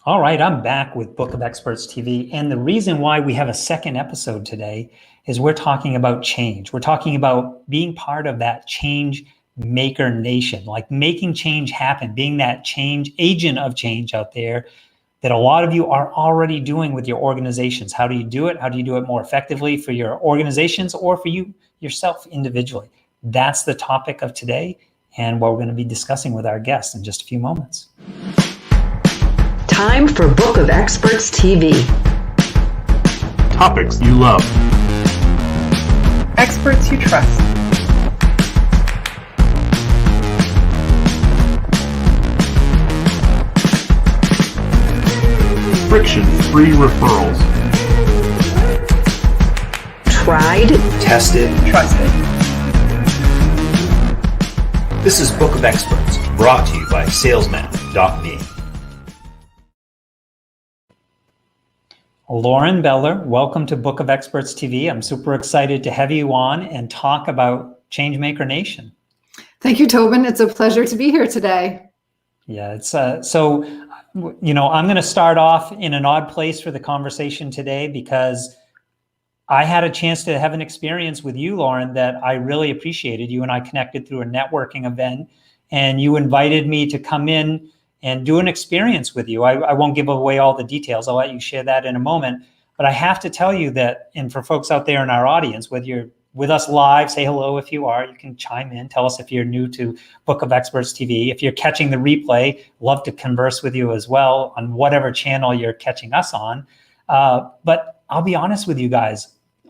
All right, I'm back with Book of Experts TV. And the reason why we have a second episode today is we're talking about change. We're talking about being part of that change maker nation, like making change happen, being that change agent of change out there that a lot of you are already doing with your organizations. How do you do it? How do you do it more effectively for your organizations or for you yourself individually? That's the topic of today and what we're going to be discussing with our guests in just a few moments. Time for Book of Experts TV. Topics you love. Experts you trust. Friction-free referrals. Tried, tested, Trusted. This is Book of Experts, brought to you by salesman.me. Lorin Beller, welcome to Book of Experts TV. I'm super excited to have you on and talk about Changemaker Nation. Thank you, Tobin. It's a pleasure to be here today. Yeah, it's so, you know, I'm going to start off in an odd place for the conversation today because I had a chance to have an experience with you, Lorin, that I really appreciated. You and I connected through a networking event, and you invited me to come in and do an experience with you. I won't give away all the details. I'll let you share that in a moment. But I have to tell you that, and for folks out there in our audience, whether you're with us live, say hello if you are. You can chime in. Tell us if you're new to Book of Experts TV. If you're catching the replay, love to converse with you as well on whatever channel you're catching us on. But I'll be honest with you guys.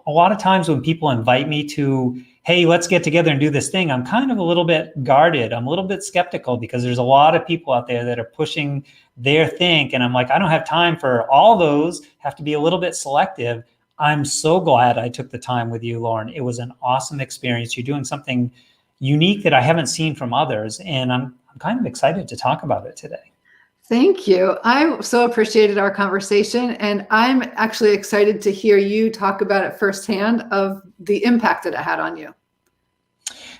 A lot of times when people invite me to, hey, let's get together and do this thing, I'm kind of a little bit guarded. I'm a little bit skeptical because there's a lot of people out there that are pushing their thing. And I'm like, I don't have time for all those, have to be a little bit selective. I'm so glad I took the time with you, Lorin. It was an awesome experience. You're doing something unique that I haven't seen from others. And I'm kind of excited to talk about it today. Thank you. I so appreciated our conversation, and I'm actually excited to hear you talk about it firsthand of the impact that it had on you.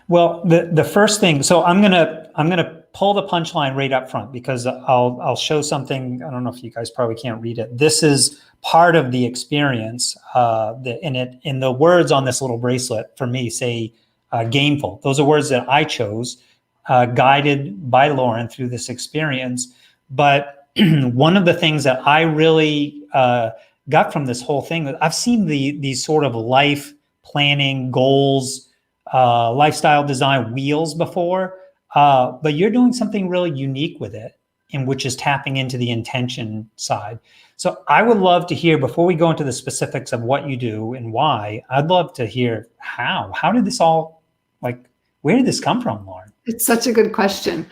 Well, the first thing, so I'm gonna pull the punchline right up front because I'll show something. I don't know if you guys probably can't read it. This is part of the experience. In the words on this little bracelet for me say gameful. Those are words that I chose, guided by Lorin through this experience. But one of the things that I really got from this whole thing, I've seen these sort of life planning goals, lifestyle design wheels before, but you're doing something really unique with it, in which is tapping into the intention side. So I would love to hear, before we go into the specifics of what you do and why, I'd love to hear how did this all, like, where did this come from, Lorin? It's such a good question.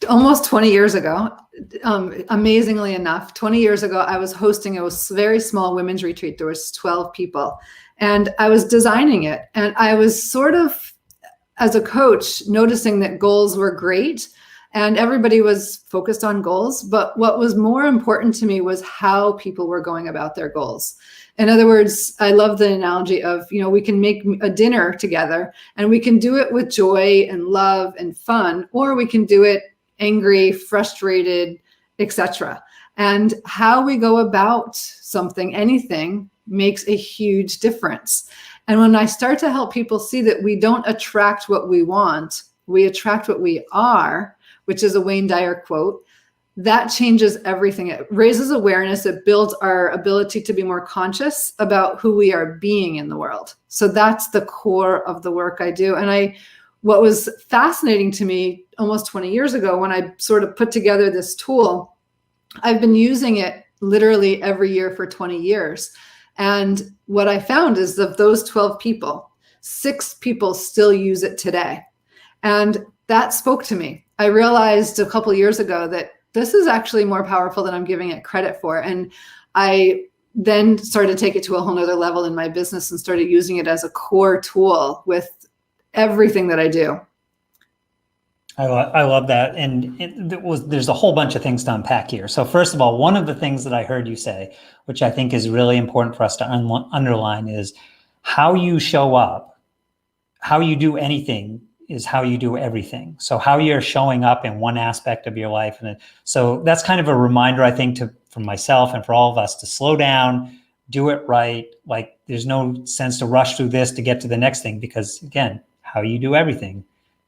Almost 20 years ago, amazingly enough, 20 years ago, I was hosting a very small women's retreat. There was 12 people, and I was designing it. And I was sort of, as a coach, noticing that goals were great and everybody was focused on goals. But what was more important to me was how people were going about their goals. In other words, I love the analogy of, we can make a dinner together and we can do it with joy and love and fun, or we can do it angry, frustrated, etc. And how we go about something, anything, makes a huge difference. And when I start to help people see that we don't attract what we want, we attract what we are, which is a Wayne Dyer quote, that changes everything. It raises awareness. It builds our ability to be more conscious about who we are being in the world. So that's the core of the work I do. And what was fascinating to me almost 20 years ago when I sort of put together this tool, I've been using it literally every year for 20 years. And what I found is of those 12 people, 6 people still use it today. And that spoke to me. I realized a couple of years ago that this is actually more powerful than I'm giving it credit for. And I then started to take it to a whole nother level in my business and started using it as a core tool with everything that I do. I love that. And there's a whole bunch of things to unpack here. So first of all, one of the things that I heard you say, which I think is really important for us to underline, is how you show up, how you do anything is how you do everything. So how you're showing up in one aspect of your life. And so that's kind of a reminder, I think, for myself and for all of us to slow down, do it right. Like there's no sense to rush through this to get to the next thing, because again, how you do everything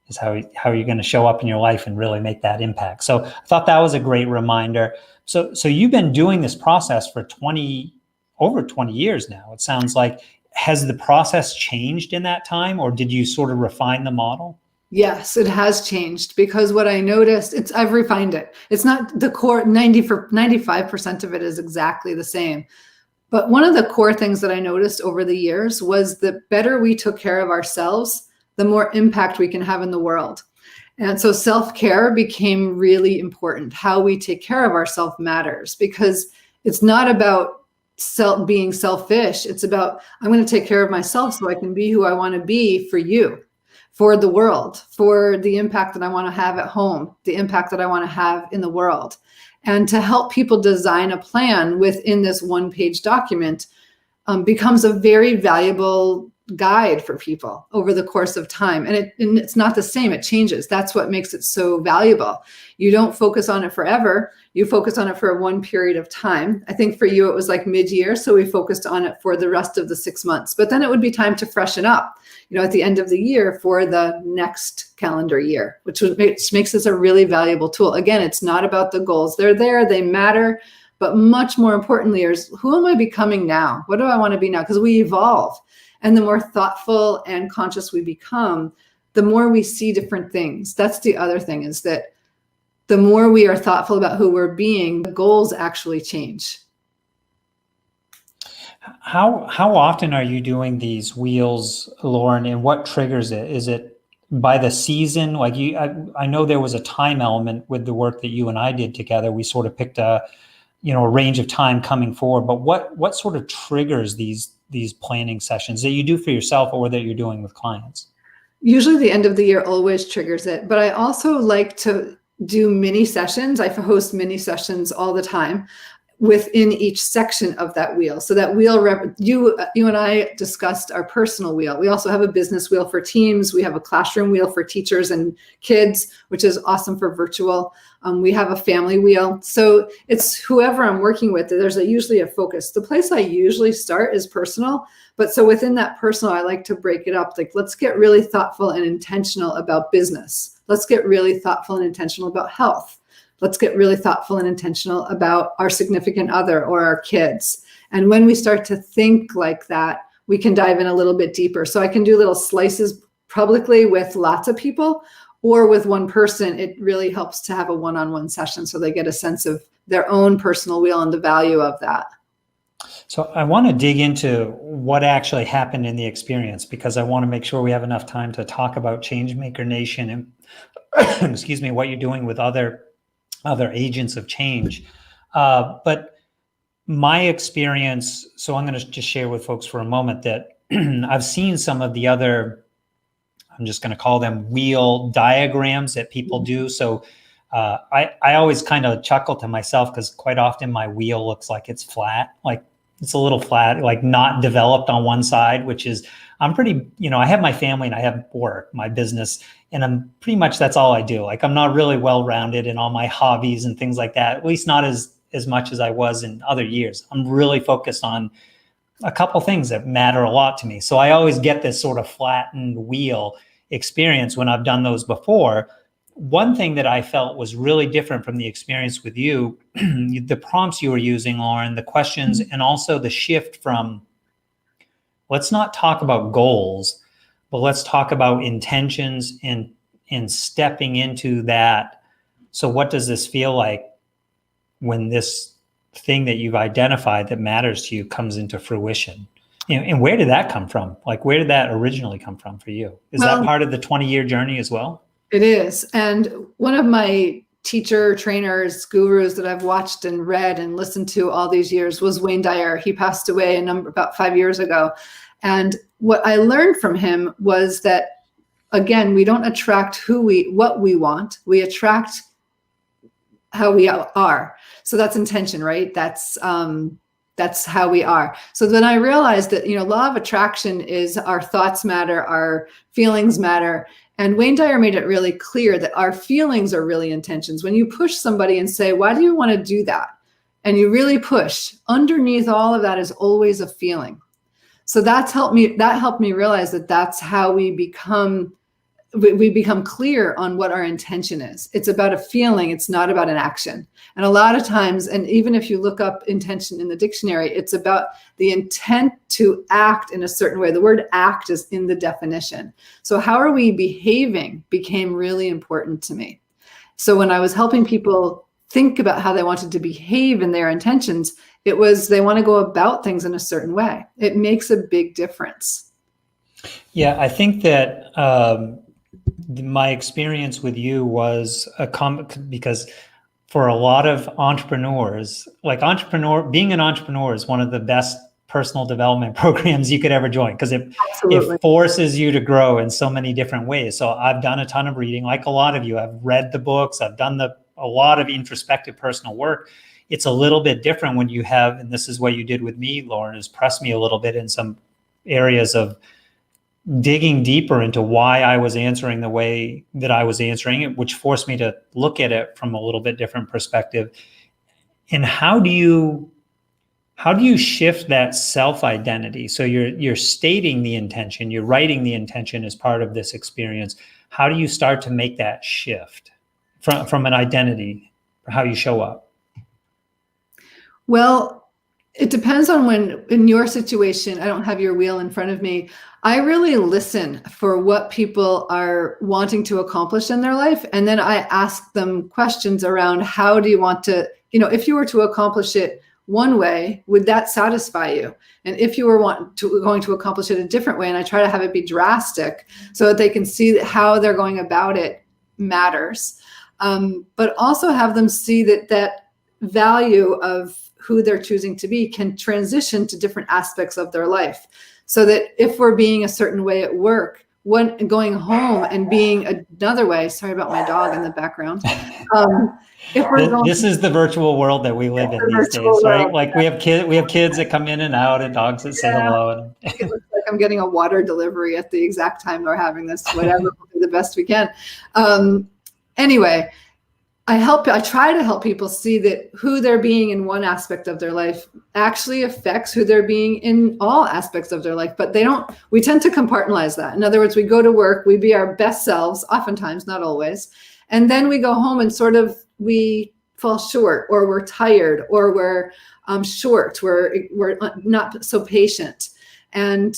is how you're going to show up in your life and really make that impact. So I thought that was a great reminder. So you've been doing this process for over 20 years now. It sounds like. Has the process changed in that time, or did you sort of refine the model? Yes, it has changed, because what I noticed, I've refined it. It's not the core 95% of it is exactly the same. But one of the core things that I noticed over the years was the better we took care of ourselves, the more impact we can have in the world. And so self-care became really important. How we take care of ourselves matters, because it's not about being selfish. It's about, I'm going to take care of myself so I can be who I want to be for you, for the world, for the impact that I want to have at home, the impact that I want to have in the world. And to help people design a plan within this one-page document becomes a very valuable guide for people over the course of time. And it's not the same, it changes. That's what makes it so valuable. You don't focus on it forever. You focus on it for one period of time. I think for you, it was like mid-year. So we focused on it for the rest of the 6 months, but then it would be time to freshen up, at the end of the year for the next calendar year, which makes this a really valuable tool. Again, it's not about the goals. They're there, they matter, but much more importantly is, who am I becoming now? What do I want to be now? Because we evolve. And the more thoughtful and conscious we become, the more we see different things. That's the other thing, is that the more we are thoughtful about who we're being, the goals actually change. How often are you doing these wheels, Lorin, and what triggers it? Is it by the season? Like I know there was a time element with the work that you and I did together. We sort of picked a range of time coming forward, but what sort of triggers these planning sessions that you do for yourself or that you're doing with clients? Usually the end of the year always triggers it, but I also like to do mini sessions. I host mini sessions all the time within each section of that wheel. So that wheel, you and I discussed our personal wheel. We also have a business wheel for teams. We have a classroom wheel for teachers and kids, which is awesome for virtual. We have a family wheel. So it's whoever I'm working with, there's usually a focus. The place I usually start is personal, but so within that personal, I like to break it up. Like, let's get really thoughtful and intentional about business. Let's get really thoughtful and intentional about health. Let's get really thoughtful and intentional about our significant other or our kids. And when we start to think like that, we can dive in a little bit deeper. So I can do little slices publicly with lots of people, or with one person. It really helps to have a one-on-one session so they get a sense of their own personal wheel and the value of that. So I want to dig into what actually happened in the experience, because I want to make sure we have enough time to talk about Changemaker Nation and excuse me, what you're doing with other agents of change. But my experience, so I'm going to just share with folks for a moment that I've seen some of the other, I'm just going to call them wheel diagrams that people do. So I always kind of chuckle to myself, because quite often my wheel looks like it's flat, like it's a little flat, like not developed on one side, which is, I'm pretty, I have my family and I have work, my business, and I'm pretty much, that's all I do. Like, I'm not really well-rounded in all my hobbies and things like that, at least not as much as I was in other years. I'm really focused on a couple things that matter a lot to me. So I always get this sort of flattened wheel experience when I've done those before. One thing that I felt was really different from the experience with you, the prompts you were using, Lorin, the questions, and also the shift from, let's not talk about goals, but let's talk about intentions and stepping into that. So what does this feel like when this thing that you've identified that matters to you comes into fruition? And where did that come from? Like, where did that originally come from for you? Is that part of the 20-year journey as well? It is. And one of my teacher, trainers, gurus that I've watched and read and listened to all these years was Wayne Dyer. He passed away about 5 years ago. And what I learned from him was that, again, we don't attract what we want. We attract how we are. So that's intention, right? That's how we are. So then I realized that, law of attraction is our thoughts matter, our feelings matter. And Wayne Dyer made it really clear that our feelings are really intentions. When you push somebody and say, why do you want to do that? And you really push, underneath all of that is always a feeling. So that helped me realize that that's how we become clear on what our intention is. It's about a feeling. It's not about an action. And a lot of times, and even if you look up intention in the dictionary, it's about the intent to act in a certain way. The word act is in the definition. So how are we behaving became really important to me. So when I was helping people think about how they wanted to behave in their intentions, it was they want to go about things in a certain way. It makes a big difference. Yeah, I think that my experience with you was because for a lot of entrepreneurs, being an entrepreneur is one of the best personal development programs you could ever join, because it forces you to grow in so many different ways. So I've done a ton of reading, like a lot of you. I've read the books. I've done a lot of introspective personal work. It's a little bit different when you have, and this is what you did with me, Lorin, is press me a little bit in some areas of digging deeper into why I was answering the way that I was answering it, which forced me to look at it from a little bit different perspective. And how do you shift that self-identity? So you're stating the intention, you're writing the intention as part of this experience. How do you start to make that shift from an identity, how you show up? Well, it depends on when, in your situation, I don't have your wheel in front of me. I really listen for what people are wanting to accomplish in their life. And then I ask them questions around, how do you want to, if you were to accomplish it one way, would that satisfy you? And if you were going to accomplish it a different way, and I try to have it be drastic so that they can see that how they're going about it matters. But also have them see that value of who they're choosing to be can transition to different aspects of their life. So that if we're being a certain way at work, when going home and being another way, sorry about my dog in the background. This is the virtual world that we live in these days, right? Like we have kids that come in and out, and dogs that say hello. It looks like I'm getting a water delivery at the exact time we're having this, whatever, we'll do the best we can. Anyway, I try to help people see that who they're being in one aspect of their life actually affects who they're being in all aspects of their life, but we tend to compartmentalize that. In other words, we go to work, we be our best selves, oftentimes, not always. And then we go home and we fall short, or we're tired, or we're short, we're not so patient. And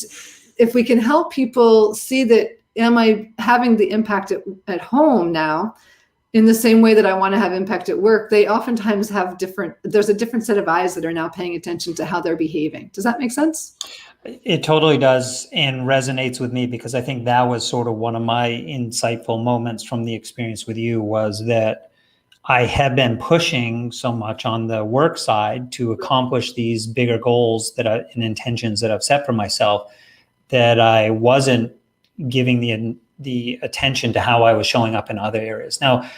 if we can help people see that, am I having the impact at home now in the same way that I want to have impact at work, they oftentimes there's a different set of eyes that are now paying attention to how they're behaving. Does that make sense? It totally does, and resonates with me, because I think that was sort of one of my insightful moments from the experience with you, was that I had been pushing so much on the work side to accomplish these bigger goals and intentions that I've set for myself, that I wasn't giving the attention to how I was showing up in other areas. Now,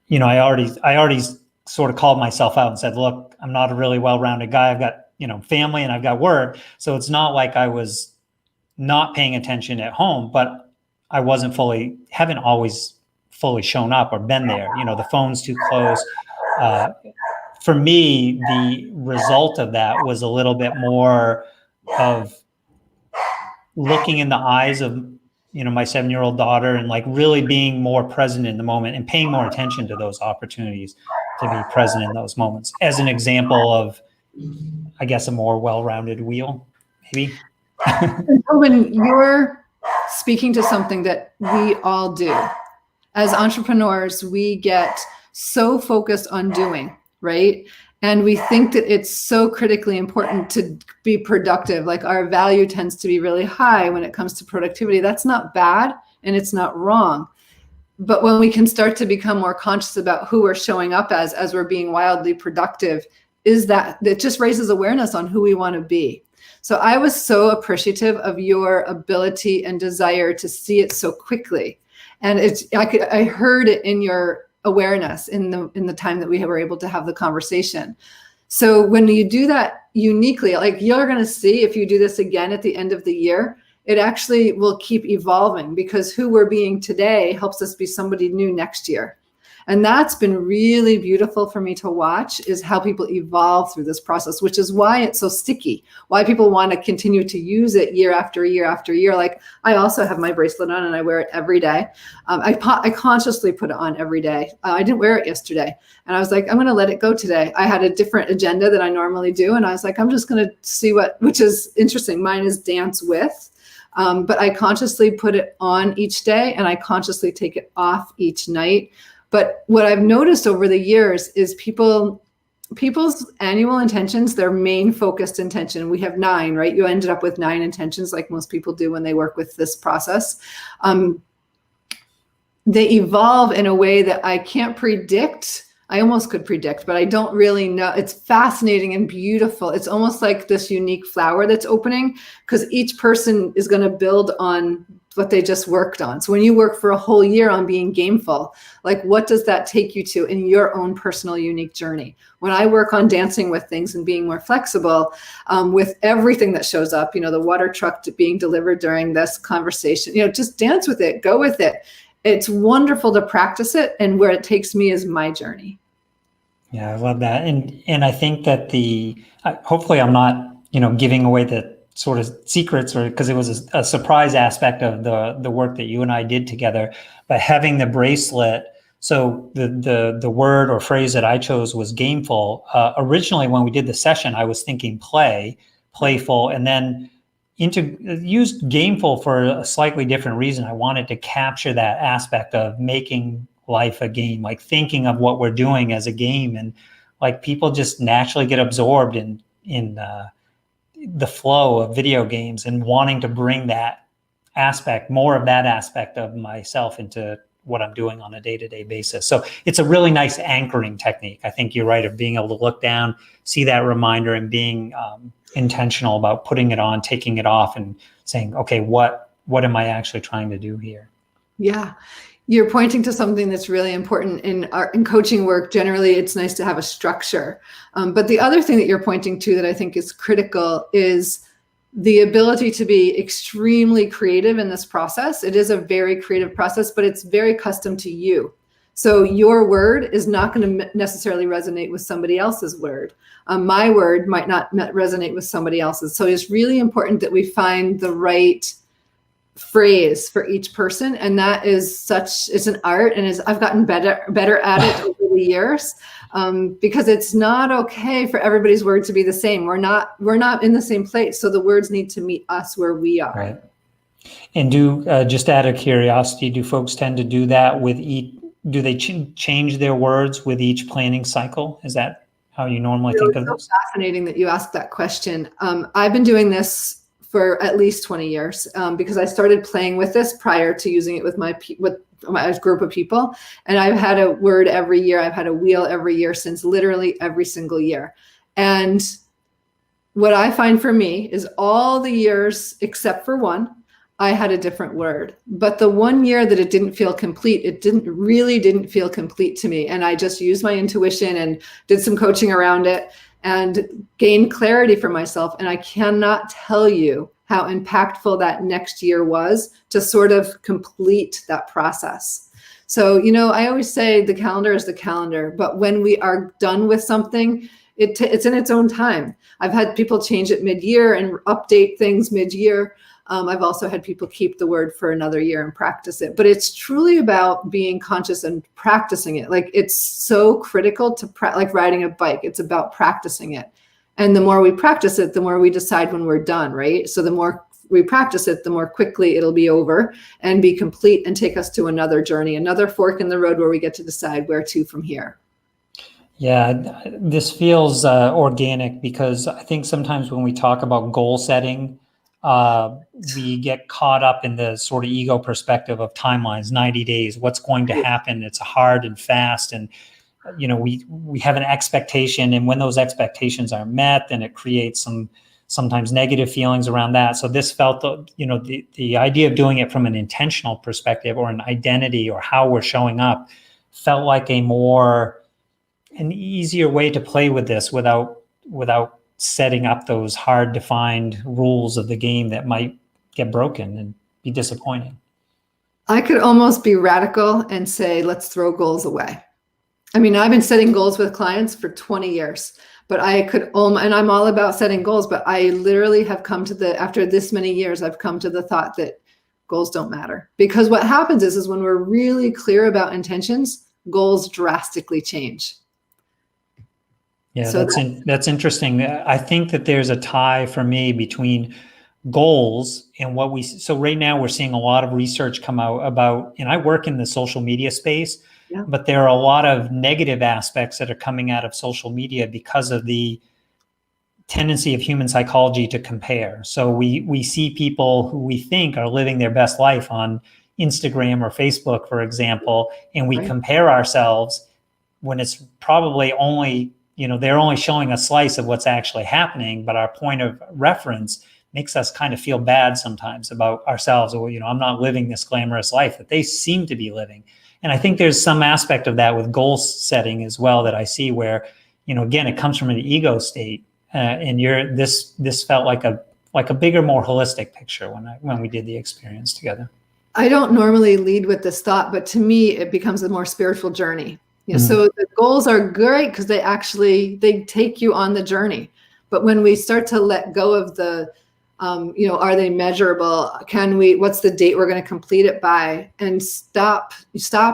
I already sort of called myself out and said, look, I'm not a really well-rounded guy. I've got, family, and I've got work. So it's not like I was not paying attention at home, but I haven't always fully shown up or been there. The phone's too close. For me, the result of that was a little bit more of looking in the eyes of my 7-year-old daughter, and like really being more present in the moment and paying more attention to those opportunities to be present in those moments, as an example of, I guess, a more well-rounded wheel, maybe. When you're speaking to something that we all do, as entrepreneurs, we get so focused on doing, right? And we think that it's so critically important to be productive. Like our value tends to be really high when it comes to productivity. That's not bad, and it's not wrong. But when we can start to become more conscious about who we're showing up as we're being wildly productive, it just raises awareness on who we want to be. So I was so appreciative of your ability and desire to see it so quickly. And I heard it in your awareness in the time that we were able to have the conversation. So when you do that uniquely, like you're going to see, if you do this again at the end of the year, it actually will keep evolving, because who we're being today helps us be somebody new next year. And that's been really beautiful for me to watch, is how people evolve through this process, which is why it's so sticky, why people want to continue to use it year after year after year. Like, I also have my bracelet on and I wear it every day. I consciously put it on every day. I didn't wear it yesterday. And I was like, I'm going to let it go today. I had a different agenda than I normally do. And I was like, I'm just going to see which is interesting. Mine is dance with. But I consciously put it on each day and I consciously take it off each night. But what I've noticed over the years is people's annual intentions, their main focused intention, we have 9, right? You ended up with 9 intentions, like most people do when they work with this process. They evolve in a way that I can't predict. I almost could predict, but I don't really know. It's fascinating and beautiful. It's almost like this unique flower that's opening, because each person is going to build on what they just worked on. So when you work for a whole year on being gameful, like, what does that take you to in your own personal unique journey? When I work on dancing with things and being more flexible with everything that shows up, the water truck being delivered during this conversation, just dance with it, go with it. It's wonderful to practice it. And where it takes me is my journey. Yeah, I love that. And I think that hopefully I'm not, giving away the sort of secrets, or because it was a surprise aspect of the work that you and I did together, but having the bracelet. So the word or phrase that I chose was gameful. Originally, when we did the session, I was thinking playful, and then used gameful for a slightly different reason. I wanted to capture that aspect of making life a game, like thinking of what we're doing as a game, and like people just naturally get absorbed in the flow of video games and wanting to bring more of that aspect of myself into what I'm doing on a day-to-day basis. So it's a really nice anchoring technique. I think you're right, of being able to look down, see that reminder, and being intentional about putting it on, taking it off, and saying, okay, what am I actually trying to do here? Yeah. You're pointing to something that's really important in coaching work. Generally, it's nice to have a structure. But the other thing that you're pointing to that I think is critical is the ability to be extremely creative in this process. It is a very creative process, but it's very custom to you. So your word is not going to necessarily resonate with somebody else's word. My word might not resonate with somebody else's. So it's really important that we find the right phrase for each person, and that is it's an art, and I've gotten better at it over the years, because it's not okay for everybody's word to be the same. We're not in the same place, so the words need to meet us where we are. Right. And just out of curiosity, do folks tend to do that with each? Do they change their words with each planning cycle? Is that how you normally think of this? It's so fascinating that you asked that question. I've been doing this for at least 20 years, because I started playing with this prior to using it with my group of people. And I've had a word every year. I've had a wheel every year since literally every single year. And what I find for me is all the years except for one, I had a different word. But the one year that it didn't feel complete, it didn't feel complete to me. And I just used my intuition and did some coaching around it and gained clarity for myself. And I cannot tell you how impactful that next year was to sort of complete that process. So, I always say the calendar is the calendar, but when we are done with something, it's in its own time. I've had people change it mid-year and update things mid-year. I've also had people keep the word for another year and practice it. But it's truly about being conscious and practicing it. Like, it's so critical to like riding a bike. It's about practicing it. And the more we practice it, the more we decide when we're done, right? So the more we practice it, the more quickly it'll be over and be complete and take us to another journey, another fork in the road where we get to decide where to from here. Yeah, this feels organic, because I think sometimes when we talk about goal setting, we get caught up in the sort of ego perspective of timelines, 90 days, what's going to happen. It's hard and fast. And, we have an expectation, and when those expectations are met, then it creates sometimes negative feelings around that. So this felt, the idea of doing it from an intentional perspective, or an identity, or how we're showing up, felt like an easier way to play with this without setting up those hard defined rules of the game that might get broken and be disappointing. I could almost be radical and say, let's throw goals away. I mean, I've been setting goals with clients for 20 years, but I could, and I'm all about setting goals, but I literally have come to after this many years, I've come to the thought that goals don't matter. Because what happens is when we're really clear about intentions, goals drastically change. Yeah, So that's interesting. I think that there's a tie for me between goals and what so right now we're seeing a lot of research come out about, and I work in the social media space, yeah. but there are a lot of negative aspects that are coming out of social media because of the tendency of human psychology to compare. So we see people who we think are living their best life on Instagram or Facebook, for example, and we Right. compare ourselves when it's probably only, they're only showing a slice of what's actually happening, but our point of reference makes us kind of feel bad sometimes about ourselves. Or, I'm not living this glamorous life that they seem to be living. And I think there's some aspect of that with goal setting as well that I see where, again, it comes from an ego state. And this felt like a bigger, more holistic picture when we did the experience together. I don't normally lead with this thought, but to me, it becomes a more spiritual journey. So the goals are great because they take you on the journey. But when we start to let go of the, are they measurable? What's the date we're going to complete it by? And stop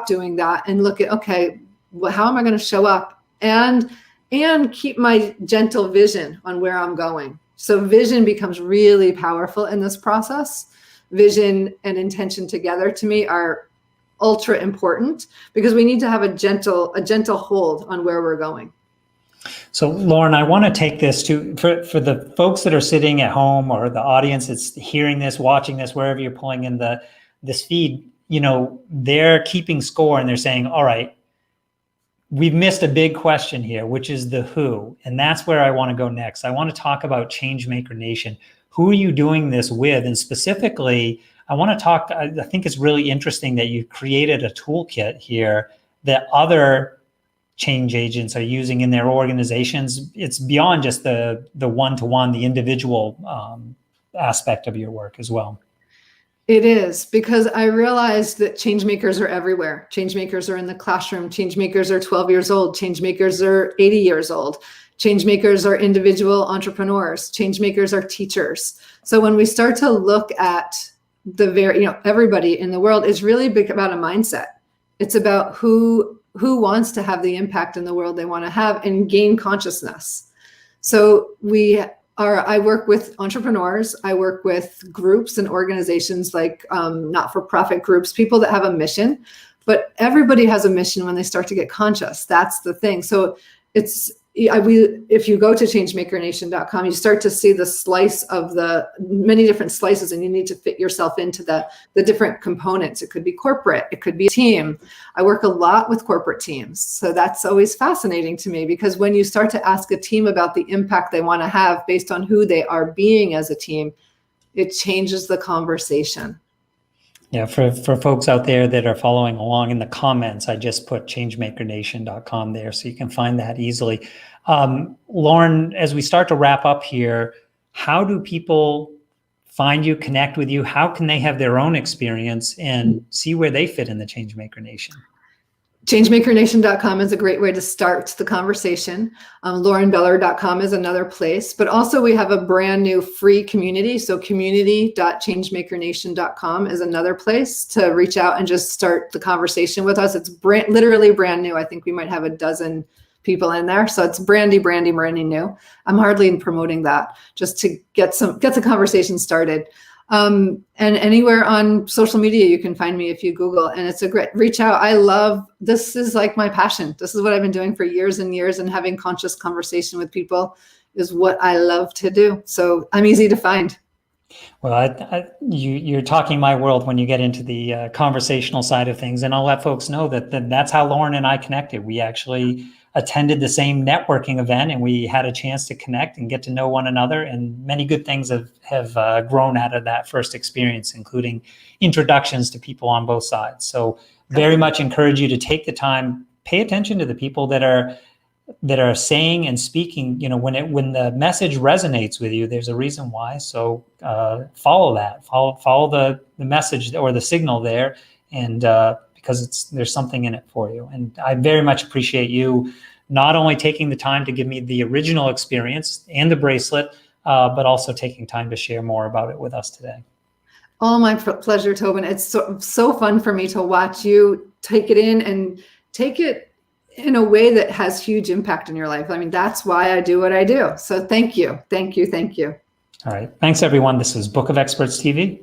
doing that and look at, okay, how am I going to show up? And keep my gentle vision on where I'm going. So vision becomes really powerful in this process. Vision and intention together to me are ultra important because we need to have a gentle hold on where we're going. So Lorin, I want to take this for the folks that are sitting at home or the audience that's hearing this, watching this, wherever you're pulling in this feed, they're keeping score and they're saying, all right, we've missed a big question here, which is the who. And that's where I want to go next. I want to talk about Changemaker Nation. Who are you doing this with? And specifically, I want to talk, I think it's really interesting that you created a toolkit here that other change agents are using in their organizations. It's beyond just the one-to-one, the individual aspect of your work as well. It is, because I realized that change makers are everywhere. Change makers are in the classroom. Change makers are 12 years old. Change makers are 80 years old. Change makers are individual entrepreneurs. Change makers are teachers. So when we start to look at everybody in the world, is really big about a mindset. It's about who wants to have the impact in the world they want to have and gain consciousness. So I work with entrepreneurs. I work with groups and organizations like not-for-profit groups, people that have a mission, but everybody has a mission when they start to get conscious. That's the thing. So if you go to changemakernation.com, you start to see the slice of the many different slices, and you need to fit yourself into the different components. It could be corporate, it could be a team. I work a lot with corporate teams. So that's always fascinating to me, because when you start to ask a team about the impact they want to have based on who they are being as a team, it changes the conversation. Yeah, for folks out there that are following along in the comments, I just put changemakernation.com there so you can find that easily. Lorin, as we start to wrap up here, how do people find you, connect with you? How can they have their own experience and see where they fit in the Changemaker Nation? Changemakernation.com is a great way to start the conversation. LorinBeller.com is another place, but also we have a brand new free community. So community.changemakernation.com is another place to reach out and just start the conversation with us. It's literally brand new. I think we might have a dozen people in there. So it's brandy new. I'm hardly promoting that, just to get the conversation started. And anywhere on social media, you can find me if you Google, and it's a great reach out. This is like my passion. This is what I've been doing for years and years, and having conscious conversation with people is what I love to do. So I'm easy to find. Well, you're talking my world when you get into the conversational side of things, and I'll let folks know that that's how Lorin and I connected. We actually attended the same networking event, and we had a chance to connect and get to know one another, and many good things have grown out of that first experience, including introductions to people on both sides. So very much encourage you to take the time, pay attention to the people that are that are saying and speaking, when the message resonates with you, there's a reason why. So follow that, follow the message or the signal there, and because there's something in it for you. And I very much appreciate you not only taking the time to give me the original experience and the bracelet, but also taking time to share more about it with us today. Oh, my pleasure, Tobin. It's so fun for me to watch you take it in and take it in a way that has huge impact in your life. I mean, that's why I do what I do. So thank you. Thank you. Thank you. All right. Thanks, everyone. This is Book of Experts TV.